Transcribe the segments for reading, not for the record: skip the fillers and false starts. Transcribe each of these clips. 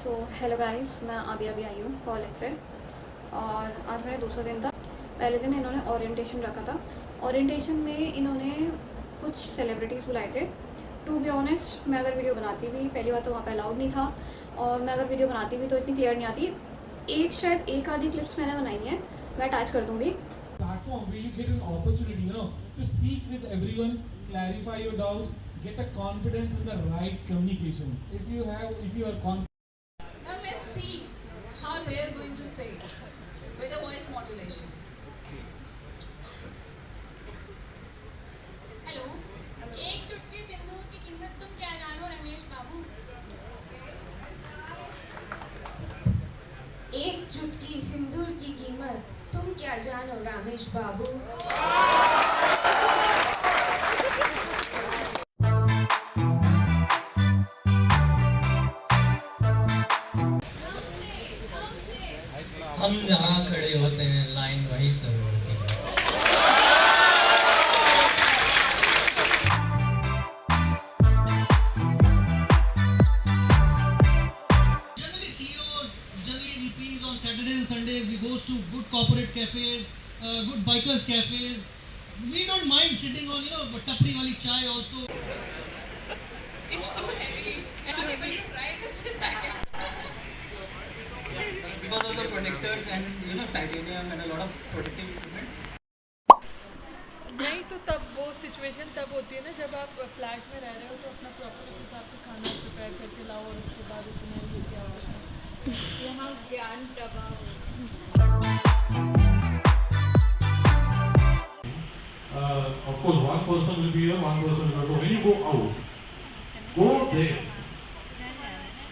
So hello guys, मैं अभी अभी आई हूँ कॉलेज से और आज मेरा दूसरा दिन था। पहले दिन इन्होंने ओरिएंटेशन रखा था। ओरिएंटेशन में इन्होंने कुछ सेलिब्रिटीज़ बुलाए थे। टू बी ऑनेस्ट, मैं अगर वीडियो बनाती भी, पहली बार तो वहाँ पे अलाउड नहीं था, और मैं अगर वीडियो बनाती भी तो इतनी क्लियर नहीं आती। शायद एक आधी क्लिप्स मैंने बनाई है, मैं अटैच कर दूँगी। Platform where you get an opportunity, to speak with everyone, clarify your doubts, get a confidence in the right communication. If you are confident. Now let's see how they are going to say with the voice modulation. Hello, एक चुटकी सिंदूर की कीमत तुम क्या जानो रमेश बाबू? एक चुटकी सिंदूर की कीमत तुम क्या जानो रामेश बाबू। हम जहाँ खड़े होते हैं लाइन वहीं से होती है। Generally, CEOs, generally VPs on Saturdays and Sundays, we goes to good corporate cafes, good bikers cafes. We don't mind sitting on, tapri wali chai also. It's too heavy. I'm not able to try this packet. Because of the protectors and titanium and a lot of protective equipment. नहीं तो तब वो situation तब होती है ना जब आप फ्लैट में रह रहे हो तो अपना प्रॉपर उस हिसाब से खाना प्रिपेयर करके लाओ और उसके बाद इतना ये क्या होता है यहाँ ज्ञान प्रभाव। Of course, one person will be here, one person will go. When you go out, go there.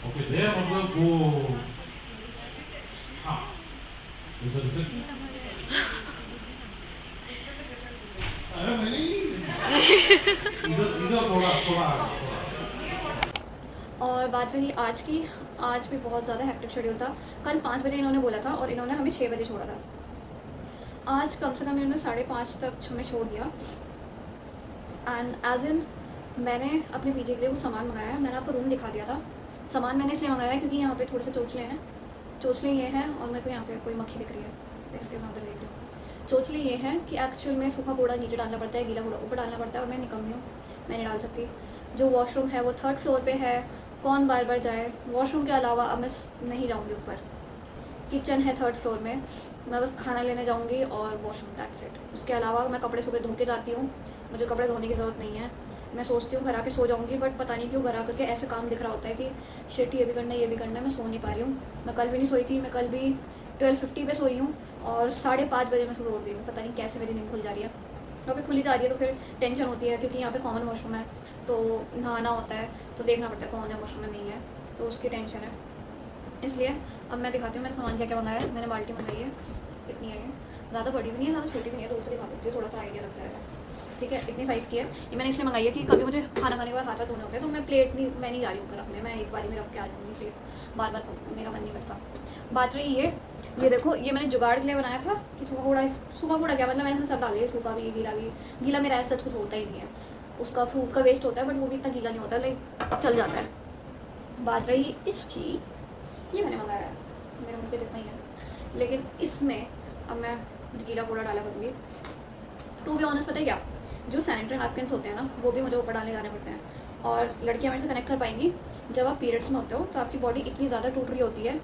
Okay, there मतलब go. हाँ, is the reception? अरे नहीं, इधर थोड़ा और बात रही आज की, आज भी बहुत ज़्यादा हेक्टिक शेड्यूल था। कल 5 बजे इन्होंने बोला था और इन्होंने हमें 6 बजे छोड़ा था। आज कम से कम इन्होंने 5:30 तक हमें छोड़ दिया। एंड एज इन मैंने अपने पीजी के लिए वो सामान मंगाया है। मैंने आपको रूम दिखा दिया था। सामान मैंने इसलिए मंगाया है क्योंकि यहाँ पे थोड़े से चोचले हैं। चोचले ये हैं और मेरे को यहाँ पे कोई मक्खी दिख रही है, इसलिए मैं उधर देख रही हूँ। चोचले ये हैं कि एक्चुअल में सूखा कूड़ा नीचे डालना पड़ता है, गीला कूड़ा ऊपर डालना पड़ता है, और मैं निकम्मी हूँ, मैं नहीं डाल सकती। जो वॉशरूम है वो 3rd फ्लोर पे है, कौन बार बार जाए। वॉशरूम के अलावा अब मैं नहीं जाऊँगी ऊपर। किचन है 3rd फ्लोर में, मैं बस खाना लेने जाऊँगी और वॉशरूम, दैट्स इट। उसके अलावा मैं कपड़े सुबह धो के जाती हूँ, मुझे कपड़े धोने की ज़रूरत नहीं है। मैं सोचती हूँ घर आके सो जाऊँगी, बट पता नहीं क्यों घर आकर के ऐसे काम दिख रहा होता है कि शिट ये भी करना है, ये भी करना है, मैं सो नहीं पा रही हूँ। मैं कल भी नहीं सोई थी, मैं कल भी 12:50 पे सोई हूँ और 5:30 बजे मैं सुबह उठ गई हूँ। पता नहीं कैसे मेरी नींद खुल जा रही है, और फिर खुली जा रही है तो फिर टेंशन होती है क्योंकि यहाँ पे कॉमन वॉशरूम है, तो नहाना होता है तो देखना पड़ता है कौन है वॉशरूम में, नहीं है तो उसकी टेंशन है। इसलिए अब मैं दिखाती हूँ मैंने सामान क्या क्या मंगाया है। मैंने बाल्टी मंगाई है, इतनी है, ज़्यादा बड़ी भी नहीं है, ज़्यादा छोटी भी नहीं है, तो उसे दिखा देती हूँ, थोड़ा सा आइडिया लग जाएगा। ठीक है, इतनी साइज़ की है। ये मैंने इसलिए मंगाई है कि कभी मुझे खाना खाने के बाद हाथ धोने होते हैं तो मैं प्लेट नहीं, मैं नहीं जा रही ऊपर रखने, मैं एक बारी में रख के आ जाऊँगी प्लेट, बार बार मेरा मन नहीं करता। बात रही ये देखो, ये मैंने जुगाड़ के लिए बनाया था कि सूखा कूड़ा क्या मतलब, मैं इसमें सब डाल दिया, सूखा भी गीला भी। गीला मेरा ऐसा कुछ होता ही नहीं है, उसका फ्रूट का वेस्ट होता है, बट वो भी इतना गीला नहीं होता, लाइक चल जाता है। बात रही इसकी, ये मैंने मंगाया है, मेरे मुँह पे जितना ही है, लेकिन इसमें अब मैं गीला कूड़ा डाला करूँगी। टू बी ऑनेस्ट, पता है क्या, जो सैनिटरी नैपकिन्स होते हैं ना, वो भी मुझे ऊपर डालने जाने पड़ते हैं। और लड़कियाँ मेरे से कनेक्ट कर पाएंगी, जब आप पीरियड्स में होते हो तो आपकी बॉडी इतनी ज़्यादा टूट रही होती है,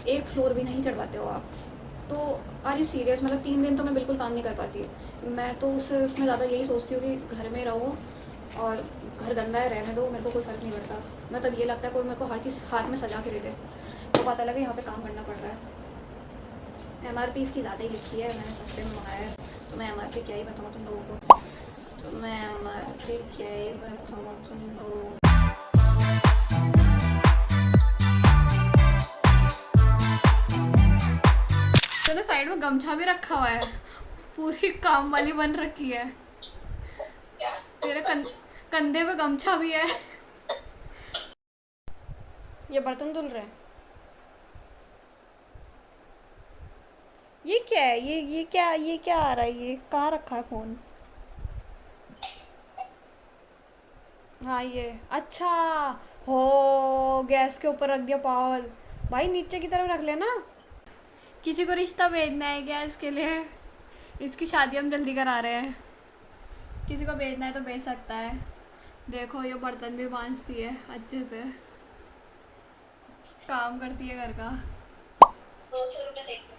एक फ्लोर भी नहीं चढ़ पाते हो आप। तो आर यू सीरियस, मतलब 3 दिन तो मैं बिल्कुल काम नहीं कर पाती। मैं तो उसमें ज़्यादा यही सोचती हूँ कि घर में रहो और घर गंदा है रहने दो, मेरे को कोई फ़र्क नहीं पड़ता। मैं तब ये लगता है कोई मेरे को हर चीज़ हाथ में सजा के दे दे तो पता लगे यहाँ पे काम करना पड़ रहा है। MRP इसकी ज़्यादा ही लिखी है, मैंने सस्ते में मंगाया है, तो मैं MRP क्या ही बताऊँ तुम लोगों को, तो मैं MRP क्या ही बताऊँ तुम लोगों को। तो साइड में गमछा भी रखा हुआ है, पूरी काम वाली बन रखी है। तेरे कंधे पे गमछा भी है। ये बर्तन धुल रहे हैं, ये क्या है, ये क्या आ रहा है, ये कहाँ रखा है फ़ोन? हाँ ये अच्छा, हो गैस के ऊपर रख दिया पागल। भाई नीचे की तरफ रख लेना। किसी को रिश्ता भेजना है क्या इसके लिए? इसकी शादी हम जल्दी करा रहे हैं। किसी को भेजना है तो भेज सकता है। देखो ये बर्तन भी मांजती है अच्छे से, काम करती है घर का।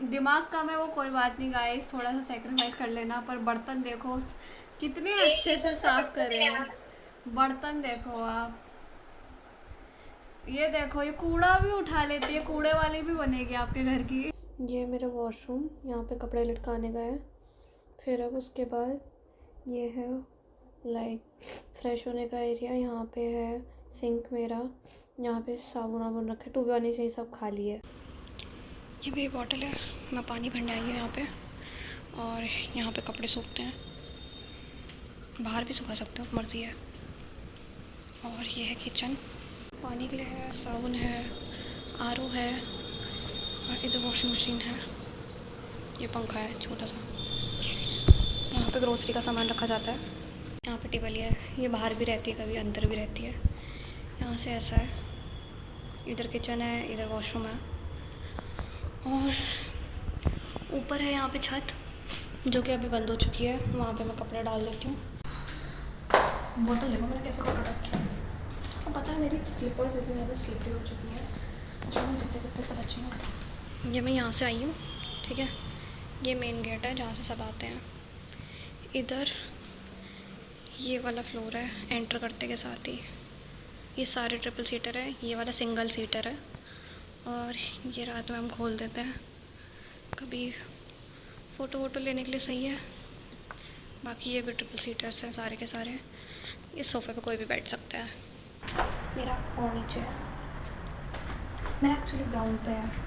दिमाग कम है वो कोई बात नहीं गाइस, थोड़ा सा सेक्रीफाइस कर लेना। पर बर्तन देखो कितने अच्छे से साफ करे हैं। बर्तन देखो आप, ये देखो ये कूड़ा भी उठा लेती है, कूड़े वाली भी बनेगी आपके घर की। ये मेरा वॉशरूम, यहाँ पे कपड़े लटकाने का है। फिर अब उसके बाद ये है लाइक फ्रेश होने का एरिया। यहाँ पे है सिंक मेरा, यहाँ पे साबुन वाबुन रखे, टूबी से ही सब खाली है। ये मेरी बॉटल है, मैं पानी भरने आई हूँ यहाँ पे। और यहाँ पे कपड़े सूखते हैं, बाहर भी सुखा सकते हो, मर्ज़ी है। और ये है किचन, पानी के लिए है, साबुन है, आरओ है, और इधर वॉशिंग मशीन है। ये पंखा है छोटा सा। यहाँ पे ग्रोसरी का सामान रखा जाता है। यहाँ पे टेबल है, ये बाहर भी रहती है कभी अंदर भी रहती है। यहाँ से ऐसा है, इधर किचन है, इधर वॉशरूम है। और ऊपर है यहाँ पे छत जो कि अभी बंद हो चुकी है, वहाँ पे मैं कपड़े डाल देती हूँ। बॉटल देखो मैंने कैसे कपड़े रखे हैं। अब पता है मेरी स्लीपर्स इतनी ज़्यादा स्लिपरी हो चुकी है, जो मैं कितने कितने सब अच्छी हूँ। ये मैं यहाँ से आई हूँ, ठीक है। ये मेन गेट है जहाँ से सब आते हैं। इधर ये वाला फ्लोर है, एंटर करते के साथ ही ये सारे ट्रिपल सीटर है, ये वाला सिंगल सीटर है। और ये रात में हम खोल देते हैं, कभी फ़ोटो वोटो लेने के लिए सही है। बाकी ये भी ट्रिपल सीटर्स हैं सारे के सारे। इस सोफ़े पे कोई भी बैठ सकता है। मेरा और नीचे है, मेरा एक्चुअली ग्राउंड पे है।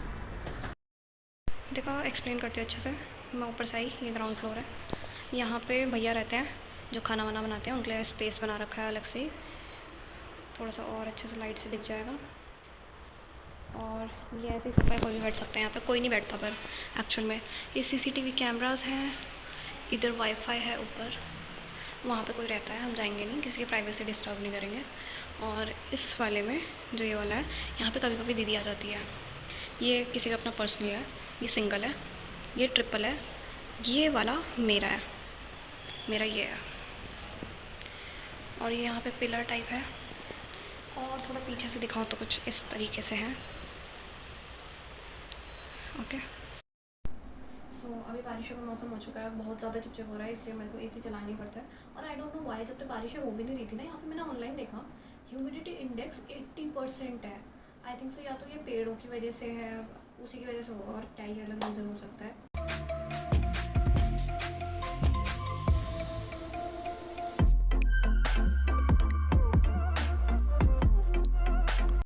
देखो एक्सप्लेन करती हूँ अच्छे से। मैं ऊपर से आई, ये ग्राउंड फ्लोर है। यहाँ पे भैया रहते हैं जो खाना वाना बनाते हैं, उनके लिए स्पेस बना रखा है अलग से। थोड़ा सा और अच्छे से लाइट से दिख जाएगा। और ये ऐसे सोफा कोई भी बैठ सकते हैं, यहाँ पे कोई नहीं बैठता। पर एक्चुअल में ये सीसीटीवी कैमरास हैं, इधर वाईफाई है ऊपर, वहाँ पे कोई रहता है, हम जाएंगे नहीं, किसी की प्राइवेसी डिस्टर्ब नहीं करेंगे। और इस वाले में जो ये वाला है, यहाँ पे कभी कभी दीदी आ जाती है। ये किसी का अपना पर्सनल है, ये सिंगल है, ये ट्रिपल है, ये वाला मेरा है, मेरा ये है। और ये यहाँ पे पिलर टाइप है। और थोड़ा पीछे से दिखाओ तो कुछ इस तरीके से है। ओके सो अभी बारिशों का मौसम हो चुका है, बहुत ज़्यादा चिपचिप हो रहा है, इसलिए मेरे को एसी चलाना ही पड़ता है। और आई डोंट नो वाई, जब तक बारिशें हो भी नहीं रही थी ना, यहाँ पे मैंने ऑनलाइन देखा ह्यूमिडिटी इंडेक्स 80% है। आई थिंक सो या तो ये पेड़ों की वजह से है, उसी की वजह से होगा, और क्या ही अलग रीज़न हो सकता है।